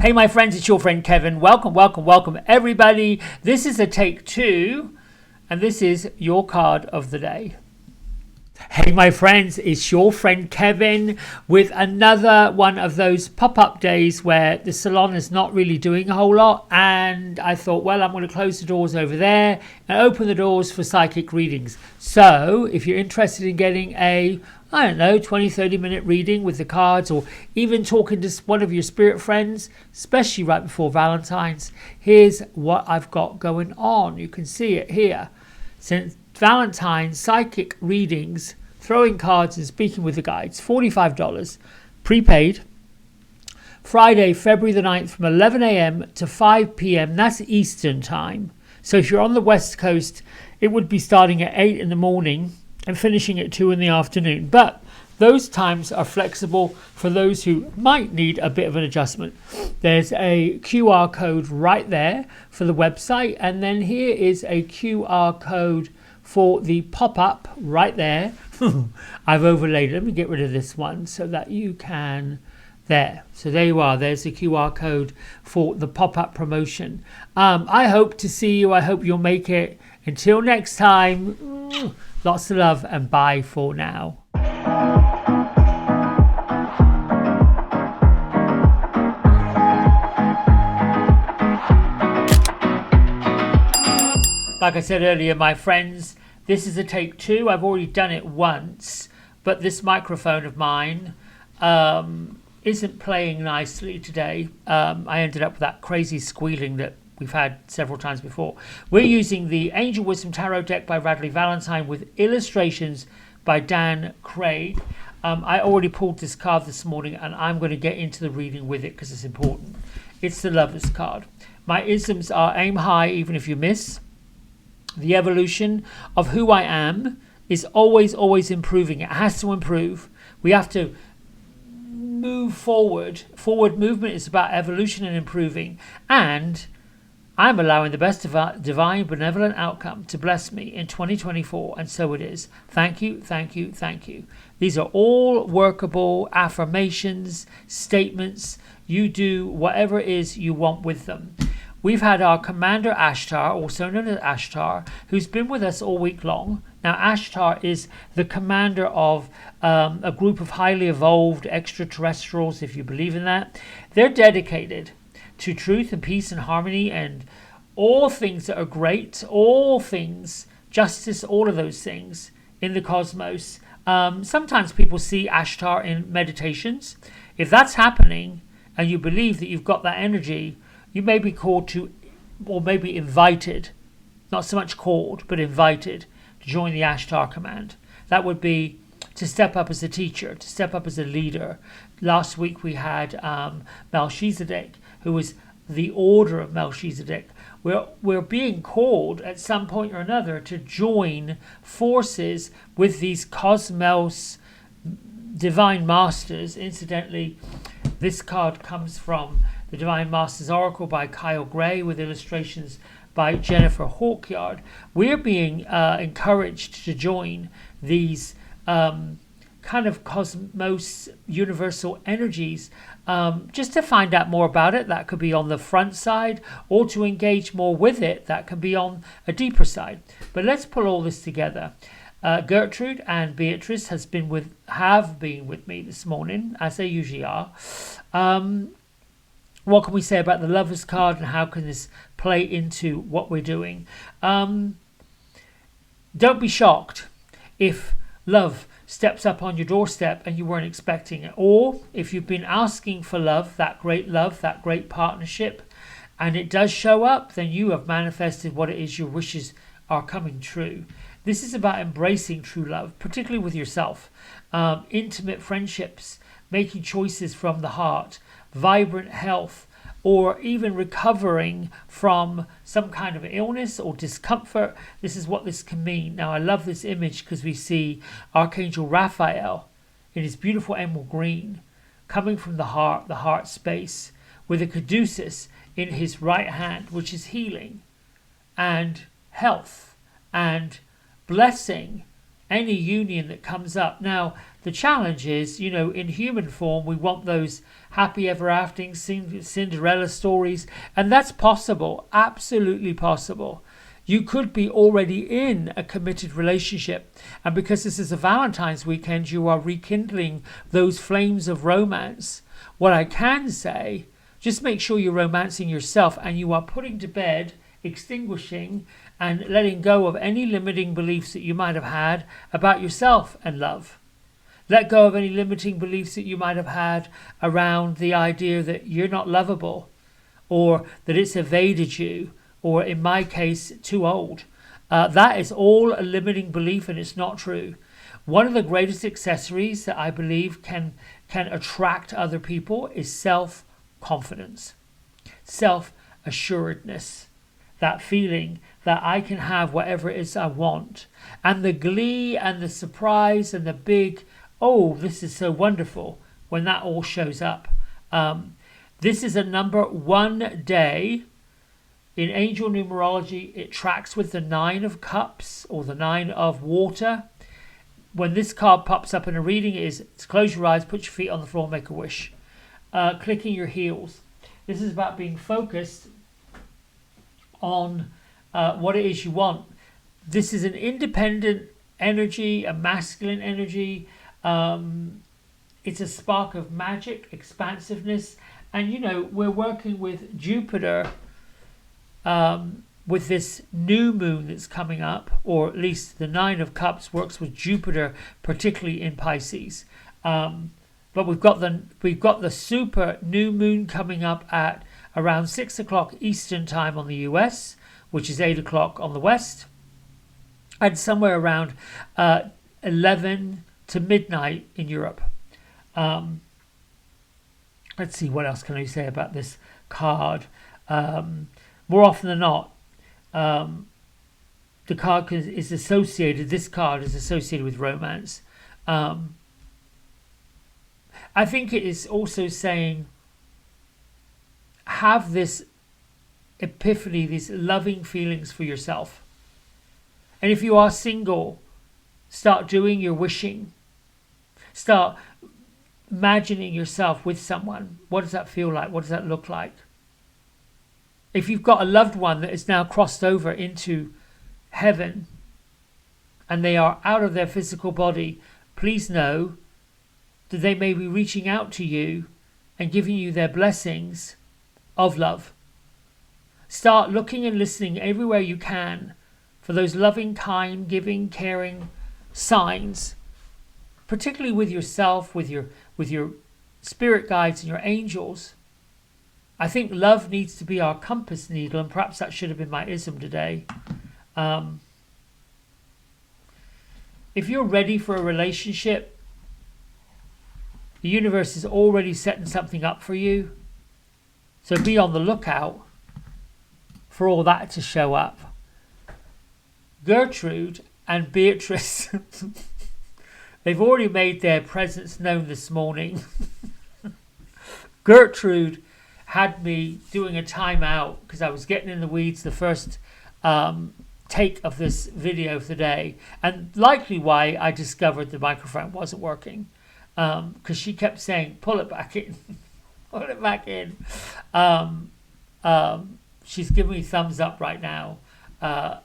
Hey my friends, it's your friend Kevin. Welcome everybody. This is a take 2 and this is your card of the day. Hey my friends, it's your friend Kevin with another one of those pop-up days where the salon is not really doing a whole lot, and I thought, well, I'm going to close the doors over there and open the doors for psychic readings. So if you're interested in getting a 20-30 minute reading with the cards, or even talking to one of your spirit friends, especially right before Valentine's, here's what I've got going on. You can see it here. Since Valentine's, psychic readings, throwing cards and speaking with the guides, $45, prepaid. Friday, February the 9th from 11 a.m. to 5 p.m. That's Eastern time. So if you're on the West Coast, it would be starting at 8 in the morning and finishing at 2 in the afternoon. But those times are flexible for those who might need a bit of an adjustment. There's a QR code right there for the website, and then here is a QR code for the pop-up right there. I've overlaid it. Let me get rid of this one so that you can... There. So there you are. There's the QR code for the pop-up promotion. I hope to see you. I hope you'll make it. Until next time, lots of love and bye for now. Like I said earlier, my friends, this is a take 2. I've already done it once, but this microphone of mine isn't playing nicely today. I ended up with that crazy squealing that we've had several times before. We're using the Angel Wisdom Tarot deck by Radley Valentine with illustrations by Dan Craig. I already pulled this card this morning, and I'm going to get into the reading with it because it's important. It's the Lover's card. My isms are: aim high even if you miss. The evolution of who I am is always improving. It has to improve. We have to move forward. Forward movement is about evolution and improving. And I'm allowing the best divine benevolent outcome to bless me in 2024. And so it is. Thank you. These are all workable affirmations, statements. You do whatever it is you want with them. We've had our Commander Ashtar, also known as Ashtar, who's been with us all week long. Now, Ashtar is the commander of a group of highly evolved extraterrestrials, if you believe in that. They're dedicated to truth and peace and harmony and all things that are great, all things, justice, all of those things in the cosmos. Sometimes people see Ashtar in meditations. If that's happening and you believe that you've got that energy, you may be called to, or maybe invited, not so much called, but invited to join the Ashtar command. That would be to step up as a teacher, to step up as a leader. Last week we had Melchizedek, who was the order of Melchizedek. We're being called at some point or another to join forces with these cosmos divine masters. Incidentally, this card comes from the Divine Masters Oracle by Kyle Gray with illustrations by Jennifer Hawkyard. We're being encouraged to join these kind of cosmos universal energies. Just to find out more about it, that could be on the front side, or to engage more with it, that can be on a deeper side. But let's pull all this together. Gertrude and Beatrice have been with me this morning, as they usually are. What can we say about the Lover's card, and how can this play into what we're doing? Don't be shocked if love steps up on your doorstep and you weren't expecting it. Or if you've been asking for love, that great partnership, and it does show up, then you have manifested what it is your wishes are coming true. This is about embracing true love, particularly with yourself. Intimate friendships, making choices from the heart, vibrant health, or even recovering from some kind of illness or discomfort. This is what this can mean. Now, I love this image because we see Archangel Raphael in his beautiful emerald green coming from the heart space, with a caduceus in his right hand, which is healing and health and blessing any union that comes up. Now, the challenge is, in human form, we want those happy ever after Cinderella stories, and that's possible, absolutely possible. You could be already in a committed relationship, and because this is a Valentine's weekend, you are rekindling those flames of romance. What I can say, just make sure you're romancing yourself and you are putting to bed, extinguishing, and letting go of any limiting beliefs that you might have had about yourself and love. Let go of any limiting beliefs that you might have had around the idea that you're not lovable, or that it's evaded you, or in my case, too old. That is all a limiting belief, and it's not true. One of the greatest accessories that I believe can attract other people is self-confidence, self-assuredness, that feeling that I can have whatever it is I want. And the glee and the surprise and the big, oh, this is so wonderful, when that all shows up. This is a number 1 day. In angel numerology, it tracks with the 9 of cups or the 9 of water. When this card pops up in a reading, it is close your eyes, put your feet on the floor, make a wish. Clicking your heels. This is about being focused on what it is you want. This is an independent energy, a masculine energy. It's a spark of magic, expansiveness. And, we're working with Jupiter with this new moon that's coming up, or at least the 9 of cups works with Jupiter, particularly in Pisces. But we've got the super new moon coming up at around 6 o'clock Eastern time on the US, which is 8 o'clock on the West, and somewhere around 11 to midnight in Europe. Let's see, what else can I say about this card? More often than not, the card is associated, this card is associated with romance. I think it is also saying, have this epiphany, these loving feelings for yourself. And if you are single, start doing your wishing. Start imagining yourself with someone. What does that feel like? What does that look like? If you've got a loved one that is now crossed over into heaven and they are out of their physical body, please know that they may be reaching out to you and giving you their blessings of love. Start looking and listening everywhere you can for those loving, kind, giving, caring signs, particularly with yourself, with your spirit guides and your angels. I think love needs to be our compass needle, and perhaps that should have been my ism today. If you're ready for a relationship, the universe is already setting something up for you. So be on the lookout for all that to show up. Gertrude and Beatrice, they've already made their presence known this morning. Gertrude had me doing a timeout because I was getting in the weeds the first take of this video of the day, and likely why I discovered the microphone wasn't working, because she kept saying, pull it back in, pull it back in. She's giving me thumbs up right now.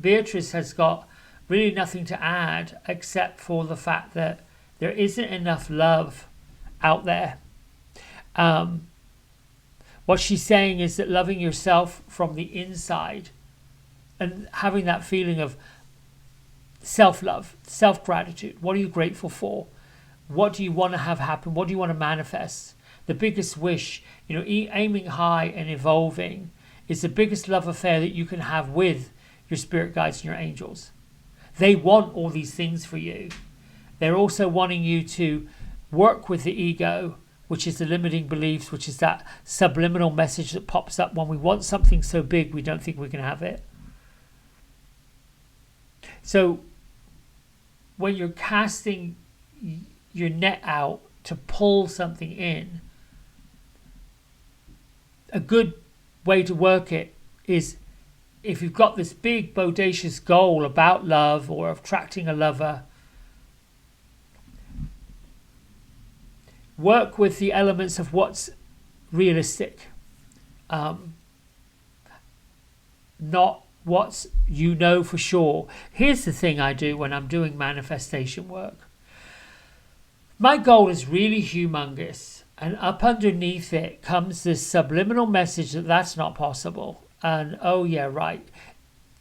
Beatrice has got really nothing to add except for the fact that there isn't enough love out there. What she's saying is that loving yourself from the inside and having that feeling of self-love, self-gratitude. What are you grateful for? What do you want to have happen? What do you want to manifest? The biggest wish, aiming high and evolving is the biggest love affair that you can have with your spirit guides and your angels. They want all these things for you. They're also wanting you to work with the ego, which is the limiting beliefs, which is that subliminal message that pops up when we want something so big we don't think we can have it. So when you're casting your net out to pull something in, a good way to work it is, if you've got this big bodacious goal about love or attracting a lover, work with the elements of what's realistic, not what's for sure. Here's the thing I do when I'm doing manifestation work. My goal is really humongous, and up underneath it comes this subliminal message that that's not possible, and oh yeah, right,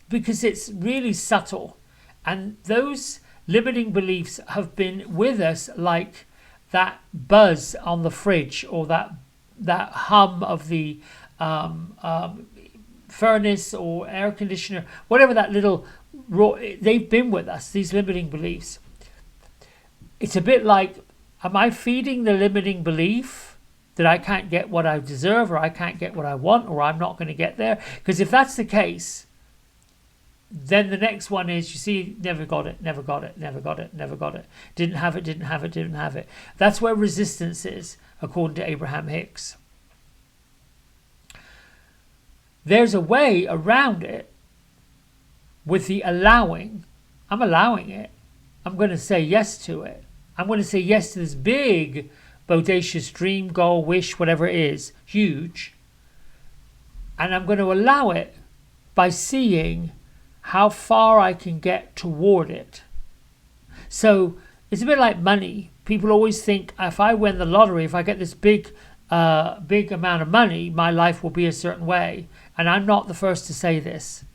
because it's really subtle, and those limiting beliefs have been with us like that buzz on the fridge, or that hum of the furnace or air conditioner, whatever that little they've been with us, these limiting beliefs. It's a bit like, am I feeding the limiting belief that I can't get what I deserve, or I can't get what I want, or I'm not going to get there? Because if that's the case, then the next one is, you see, never got it, never got it, never got it, never got it. Didn't have it, didn't have it, didn't have it. That's where resistance is, according to Abraham Hicks. There's a way around it with the allowing. I'm allowing it. I'm going to say yes to it. I'm going to say yes to this big, bodacious dream, goal, wish, whatever it is, huge. And I'm going to allow it by seeing how far I can get toward it. So it's a bit like money. People always think, if I win the lottery, if I get this big amount of money, my life will be a certain way. And I'm not the first to say this.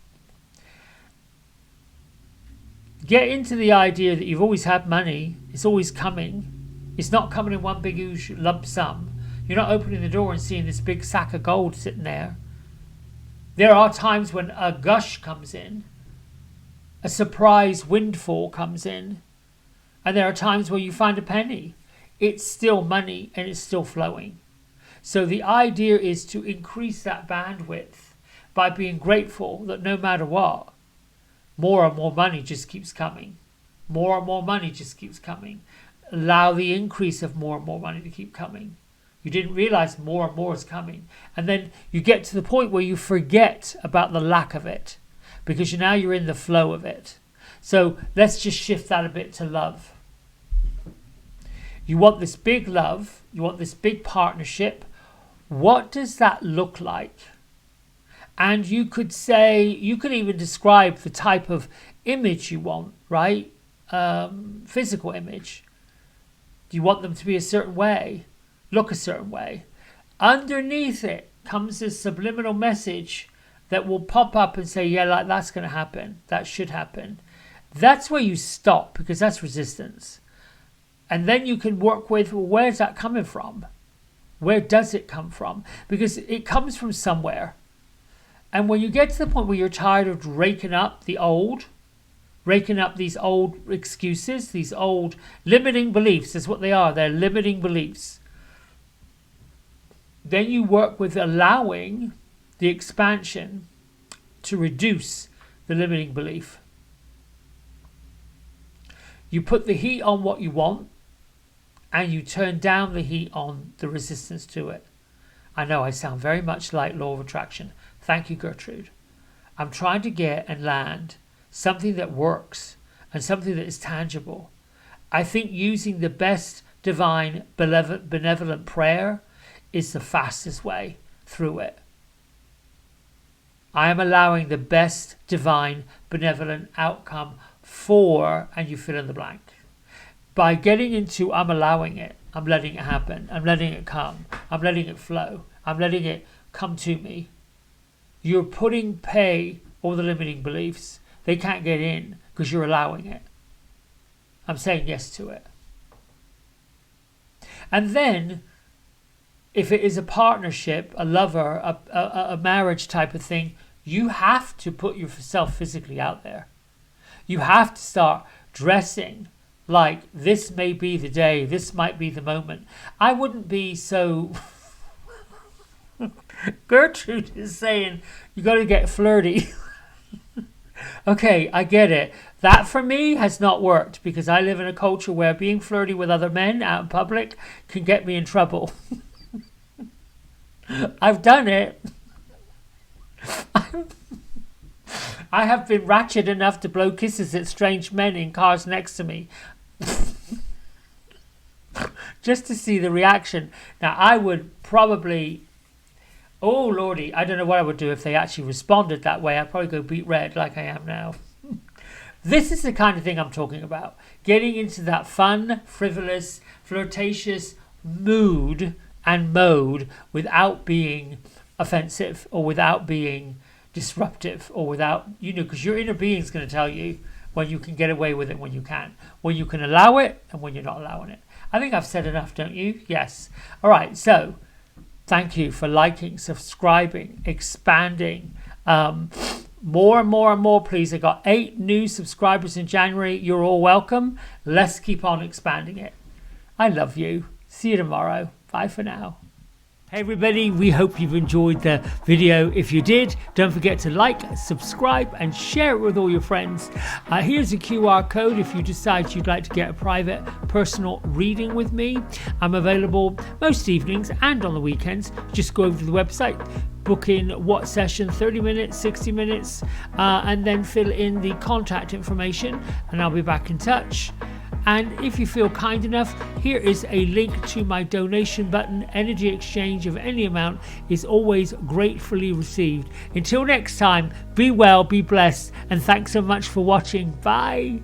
Get into the idea that you've always had money. It's always coming. It's not coming in one big huge lump sum. You're not opening the door and seeing this big sack of gold sitting there. There are times when a gush comes in, a surprise windfall comes in, and there are times where you find a penny. It's still money and it's still flowing. So the idea is to increase that bandwidth by being grateful that no matter what, more and more money just keeps coming. More and more money just keeps coming. Allow the increase of more and more money to keep coming. You didn't realize more and more is coming. And then you get to the point where you forget about the lack of it, because now you're in the flow of it. So let's just shift that a bit to love. You want this big love. You want this big partnership. What does that look like? And you could say, you could even describe the type of image you want, right? Physical image. Do you want them to be a certain way? Look a certain way. Underneath it comes this subliminal message that will pop up and say, yeah, like that's going to happen. That should happen. That's where you stop, because that's resistance. And then you can work with, well, where's that coming from? Where does it come from? Because it comes from somewhere. And when you get to the point where you're tired of raking up these old excuses, these old limiting beliefs, that's what they are, they're limiting beliefs. Then you work with allowing the expansion to reduce the limiting belief. You put the heat on what you want, and you turn down the heat on the resistance to it. I know I sound very much like Law of Attraction. Thank you, Gertrude. I'm trying to get and land something that works and something that is tangible. I think using the best divine benevolent prayer is the fastest way through it. I am allowing the best divine benevolent outcome for, and you fill in the blank. By getting into I'm allowing it, I'm letting it happen, I'm letting it come, I'm letting it flow, I'm letting it come to me. You're putting pay all the limiting beliefs. They can't get in because you're allowing it. I'm saying yes to it. And then, if it is a partnership, a lover, a marriage type of thing, you have to put yourself physically out there. You have to start dressing like this may be the day, this might be the moment. I wouldn't be so... Gertrude is saying you got to get flirty. Okay, I get it. That for me has not worked, because I live in a culture where being flirty with other men out in public can get me in trouble. I've done it. I have been ratchet enough to blow kisses at strange men in cars next to me. just to see the reaction. Now, I would probably, oh lordy, I don't know what I would do if they actually responded that way. I'd probably go beet red like I am now. This is the kind of thing I'm talking about. Getting into that fun, frivolous, flirtatious mood and mode without being offensive or without being disruptive or without, because your inner being is going to tell you when you can get away with it, when you can't, when you can allow it and when you're not allowing it. I think I've said enough, don't you? Yes. All right. So thank you for liking, subscribing, expanding. More and more and more, please. I got 8 new subscribers in January. You're all welcome. Let's keep on expanding it. I love you. See you tomorrow. Bye for now. Hey everybody, we hope you've enjoyed the video. If you did, don't forget to like, subscribe and share it with all your friends. Here's a QR code if you decide you'd like to get a private personal reading with me. I'm available most evenings and on the weekends. Just go over to the website, book in what session, 30 minutes, 60 minutes, and then fill in the contact information and I'll be back in touch. And if you feel kind enough, here is a link to my donation button. Energy exchange of any amount is always gratefully received. Until next time, be well, be blessed, and thanks so much for watching. Bye.